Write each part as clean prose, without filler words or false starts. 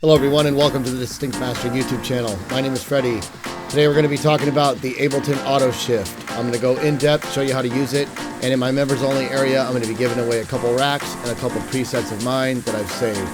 Hello everyone and welcome to the Distinct Master YouTube channel. My name is Freddie. Today we're going to be talking about the Ableton Auto Shift. I'm going to go in depth, show you how to use it, and in my members only area I'm going to be giving away a couple racks and a couple presets of mine that I've saved.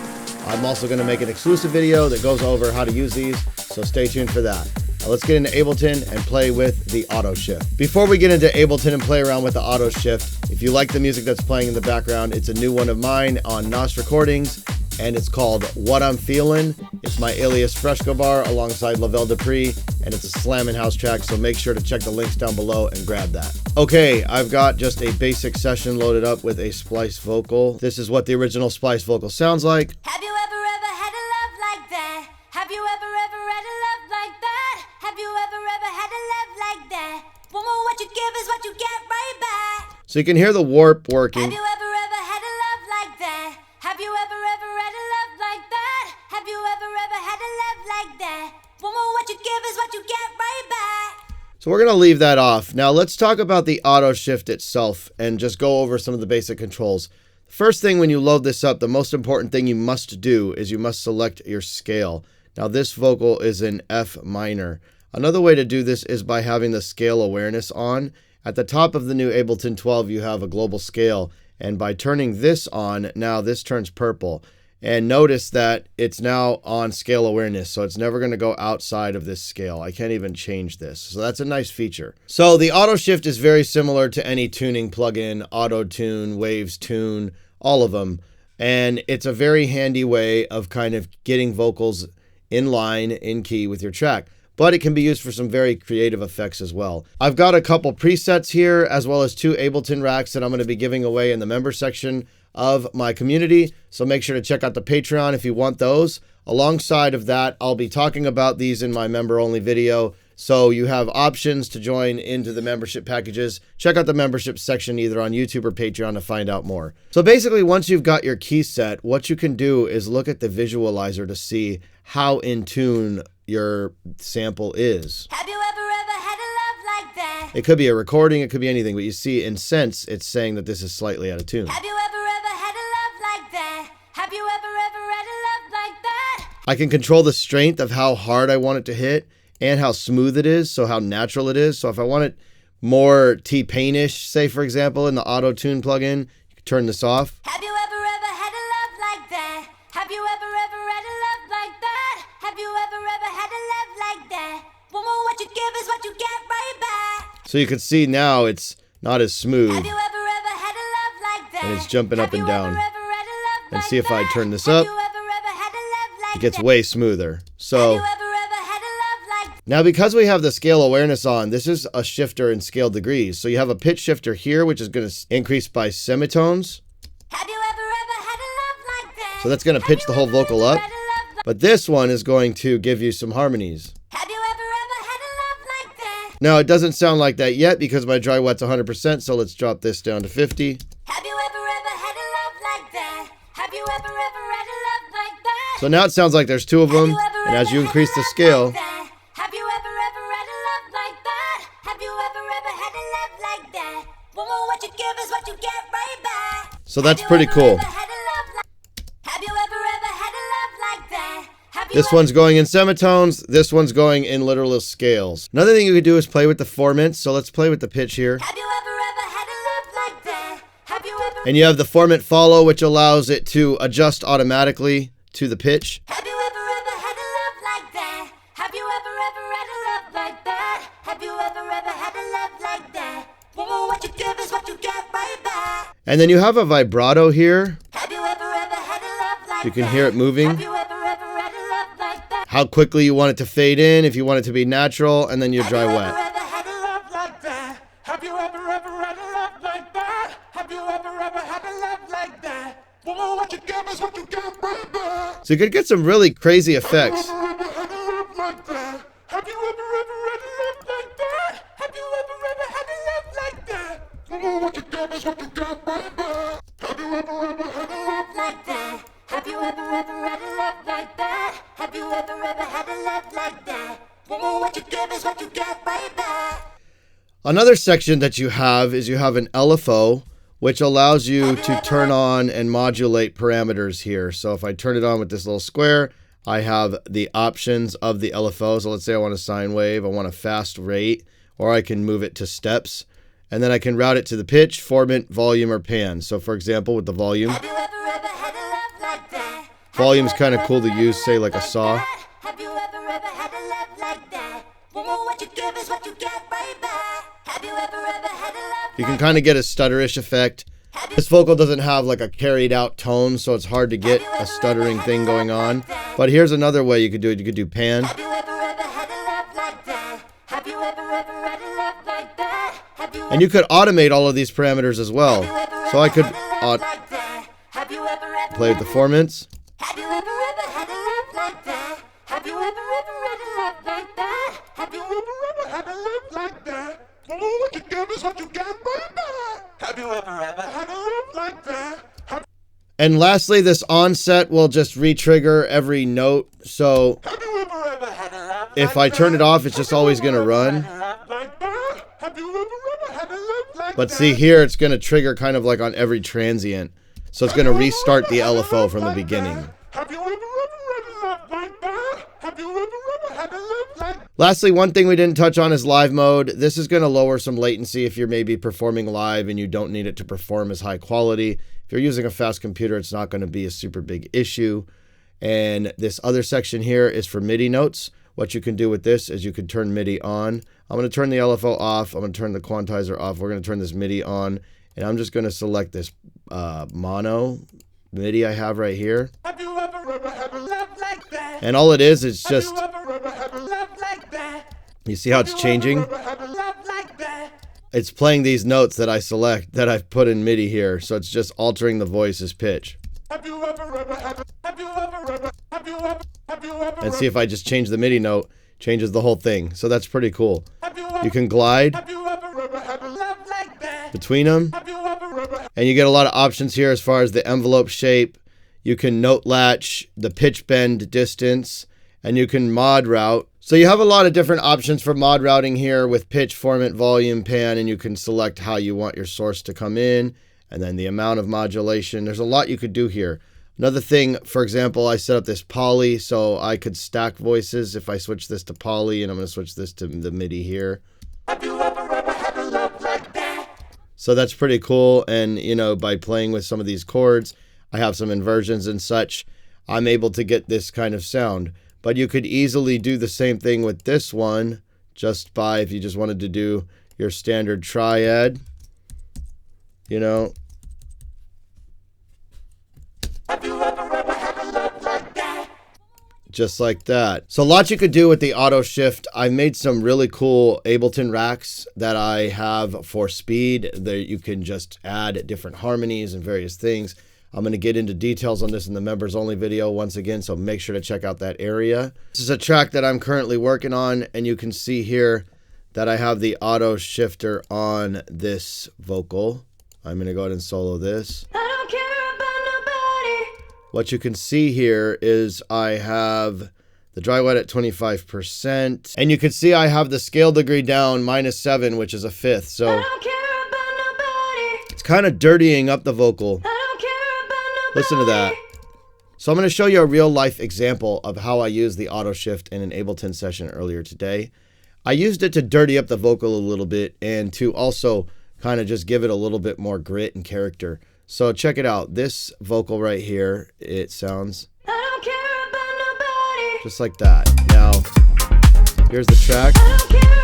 I'm also going to make an exclusive video that goes over how to use these, so stay tuned for that. Now let's get into Ableton and play with the Auto Shift. Before we get into Ableton and play around with the Auto Shift, if you like the music that's playing in the background, it's a new one of mine on NOS Recordings, and it's called What I'm Feelin'. It's my alias Freshcobar alongside Lavelle Dupree, and it's a slammin' house track, so make sure to check the links down below and grab that. Okay, I've got just a basic session loaded up with a splice vocal. This is what the original splice vocal sounds like. Have you ever had a love like that? Have you ever had a love like that? Have you ever had a love like that? Woman, what you give is what you get right back. So you can hear the warp working. Have you ever had a love like that? Have you ever had a love like that? Have you ever had a love like that? Woman, what you give is what you get right back. So we're going to leave that off. Now let's talk about the Auto Shift itself and just go over some of the basic controls. First thing, when you load this up, the most important thing you must do is you must select your scale. Now this vocal is in F minor. Another way to do this is by having the scale awareness on. At the top of the new Ableton 12, you have a global scale. And by turning this on, now this turns purple. And notice that it's now on scale awareness, so it's never going to go outside of this scale. I can't even change this. So that's a nice feature. So the Auto Shift is very similar to any tuning plugin, Auto Tune, Waves Tune, all of them. And it's a very handy way of kind of getting vocals in line, in key with your track. But it can be used for some very creative effects as well. I've got a couple presets here, as well as 2 Ableton racks that I'm going to be giving away in the member section of my community. So make sure to check out the Patreon if you want those. Alongside of that, I'll be talking about these in my member only video. So you have options to join into the membership packages. Check out the membership section either on YouTube or Patreon to find out more. So basically, once you've got your key set, what you can do is look at the visualizer to see how in tune your sample is. Have you ever had a love like that? It could be a recording, it could be anything, but you see in Sense, it's saying that this is slightly out of tune. Have you ever had a love like that? Have you ever had a love like that? I can control the strength of how hard I want it to hit and how smooth it is, so how natural it is. So if I want it more T-Pain-ish, say for example, in the Auto Tune plugin, you can turn this off. Have you ever had a love like that? Have you ever had a love like that? Have you ever had a love like that? Woman, what you give is what you get right back. So you can see now it's not as smooth. Have you ever had a love like that? And it's jumping up and down. Have you ever had a love And like see if I that? turn this Have up, you ever had a love like it gets that? way smoother. Have So you ever had a love like now because we have the scale awareness on, this is a shifter in scale degrees. So you have a pitch shifter here, which is going to increase by semitones. Have you ever had a love like that? So that's going to pitch the whole vocal up. But this one is going to give you some harmonies. Have you ever had a love like that? Now, it doesn't sound like that yet because my dry wet's 100%, so let's drop this down to 50. Have you ever had a love like that? Have you ever had a love like that? So now it sounds like there's 2 of them, and as you increase the scale, Have you ever had a love like that? Have you ever had a love like that? Woman, what you give is what you get right back. so that's pretty cool. Have you ever had a love like that? Have you This one's going in semitones, this one's going in literal scales. Another thing you could do is play with the formants, so let's play with the pitch here. Have you ever had a love like that? Have you ever And you have the formant follow, which allows it to adjust automatically to the pitch. Have you ever had a love like that? Have you ever had a love like that? Have you ever had a love like that? Woman, what you give is what you get right back. And then you have a vibrato here. Have you ever had a love like You can that? hear it moving. Have you ever had a love like that? How quickly you want it to fade in, if you want it to be natural, and then your dry wet. Have you ever had a love like that? Have you ever had a love like that? Have you ever had a love like that? Woman, what you give is what you get right back. So you could get some really crazy effects. Have you ever had a love like that? Have you ever had a love like that? Have you ever had a love like that? Woman, what you give is what you get right back. Have you ever had a love like that? Have you ever had a love like that? Have you ever had a love like that? Woman, what you give is what you get right back. Another section that you have is you have an LFO, which allows you to turn on and modulate parameters here. So if I turn it on with this little square, I have the options of the LFO. So let's say I want a sine wave, I want a fast rate, or I can move it to steps. And then I can route it to the pitch, formant, volume, or pan. So for example, with the volume, volume is kind of cool to use, say like a saw. You can kind of get a stutterish effect. This vocal doesn't have like a carried out tone, so it's hard to get a stuttering thing going on. But here's another way you could do it. You could do pan. And you could automate all of these parameters as well. So I could play with the formants. And lastly, this onset will just re-trigger every note. So if I turn it off, it's just always going to run. But see here, it's going to trigger kind of like on every transient. So it's going to restart the LFO from the beginning. Lastly, one thing we didn't touch on is live mode. This is going to lower some latency if you're maybe performing live and you don't need it to perform as high quality. If you're using a fast computer, it's not going to be a super big issue. And this other section here is for MIDI notes. What you can do with this is you can turn MIDI on. I'm going to turn the LFO off. I'm going to turn the quantizer off. We're going to turn this MIDI on. And I'm just going to select this mono MIDI I have right here. And all it is just, you see how it's changing? It's playing these notes that I select, that I've put in MIDI here. So it's just altering the voice's pitch. And see if I just change the MIDI note, changes the whole thing. So that's pretty cool. You can glide between them. And you get a lot of options here as far as the envelope shape. You can note latch, the pitch bend distance, and you can mod route. So you have a lot of different options for mod routing here with pitch, formant, volume, pan, and you can select how you want your source to come in, and then the amount of modulation. There's a lot you could do here. Another thing, for example, I set up this poly so I could stack voices. If I switch this to poly, and I'm going to switch this to the MIDI here. So that's pretty cool. And, you know, by playing with some of these chords, I have some inversions and such, I'm able to get this kind of sound. But you could easily do the same thing with this one, just by, if you just wanted to do your standard triad, you know. Just like that. So lots you could do with the Auto Shift. I've made some really cool Ableton racks that I have for speed. There you can just add different harmonies and various things. I'm going to get into details on this in the members only video once again, so make sure to check out that area. This is a track that I'm currently working on, and you can see here that I have the auto shifter on this vocal. I'm going to go ahead and solo this. I don't care about nobody. What you can see here is I have the dry wet at 25%, and you can see I have the scale degree down -7, which is a fifth. So I don't care about nobody. It's kind of dirtying up the vocal. Listen to that. So I'm going to show you a real life example of how I used the Auto Shift in an Ableton session earlier today. I used it to dirty up the vocal a little bit and to also kind of just give it a little bit more grit and character. So check it out. This vocal right here, it sounds I don't care about nobody. Just like that. Now, here's the track. I don't care about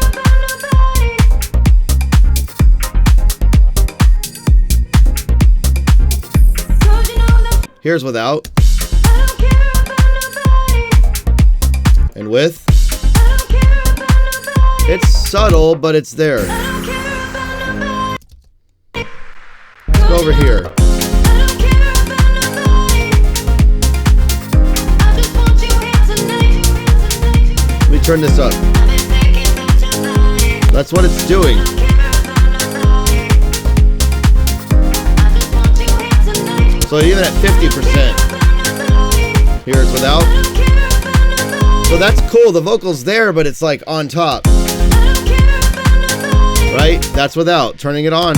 Here's without. And with. It's subtle, but it's there. Go over here. Let me turn this up. That's what it's doing. So even at 50%, here's without. So that's cool. The vocal's there, but it's like on top. Right? That's without. Turning it on.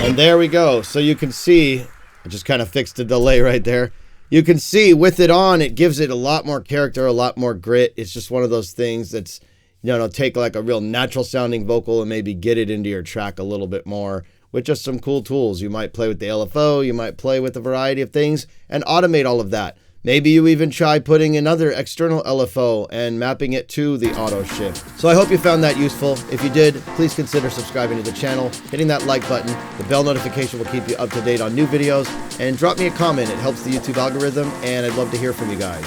And there we go. So you can see, I just kind of fixed the delay right there. You can see with it on, it gives it a lot more character, a lot more grit. It's just one of those things that's, take like a real natural sounding vocal and maybe get it into your track a little bit more with just some cool tools. You might play with the LFO, you might play with a variety of things and automate all of that. Maybe you even try putting another external LFO and mapping it to the Auto Shift. So I hope you found that useful. If you did, please consider subscribing to the channel, hitting that like button. The bell notification will keep you up to date on new videos, and drop me a comment. It helps the YouTube algorithm, and I'd love to hear from you guys.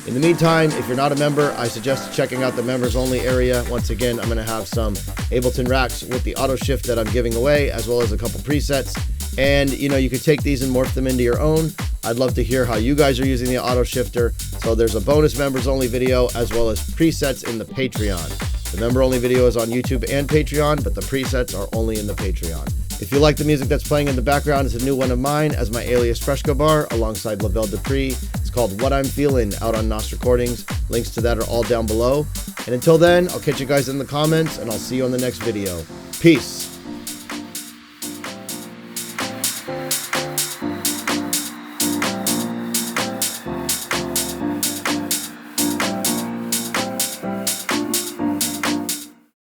In the meantime, if you're not a member, I suggest checking out the members only area. Once again, I'm going to have some Ableton racks with the Auto Shift that I'm giving away, as well as a couple presets. And you can take these and morph them into your own. I'd love to hear how you guys are using the Auto Shifter. So there's a bonus members only video as well as presets in the Patreon. The member only video is on YouTube and Patreon, but the presets are only in the Patreon. If you like the music that's playing in the background, it's a new one of mine as my alias Freshcobar alongside Lavelle Dupree. It's called What I'm Feelin' out on NOS Recordings. Links to that are all down below. And until then, I'll catch you guys in the comments and I'll see you on the next video. Peace.